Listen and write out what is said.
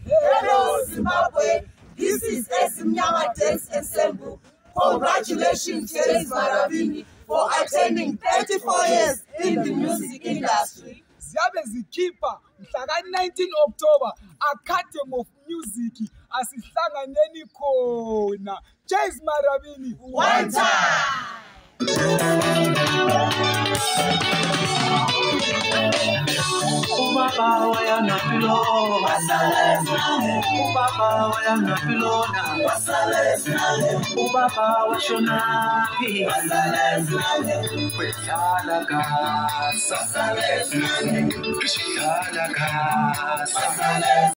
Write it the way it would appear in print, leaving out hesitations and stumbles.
Hello Zimbabwe, this is leZimnyama Dance Zimbabwe. Congratulations, Jeys Marabini, for attending 34 years in the music industry. Ziyabe zikhipha mhla 19 October Academy of Music asihlanganeni khona. Jeys Marabini one time. Ubaba wayana pilo wasalezane, ubaba wayana pilona wasalezane, ubaba washona pi wasalezane, kwethala ka wasalezane, kwethala ka wasalezane.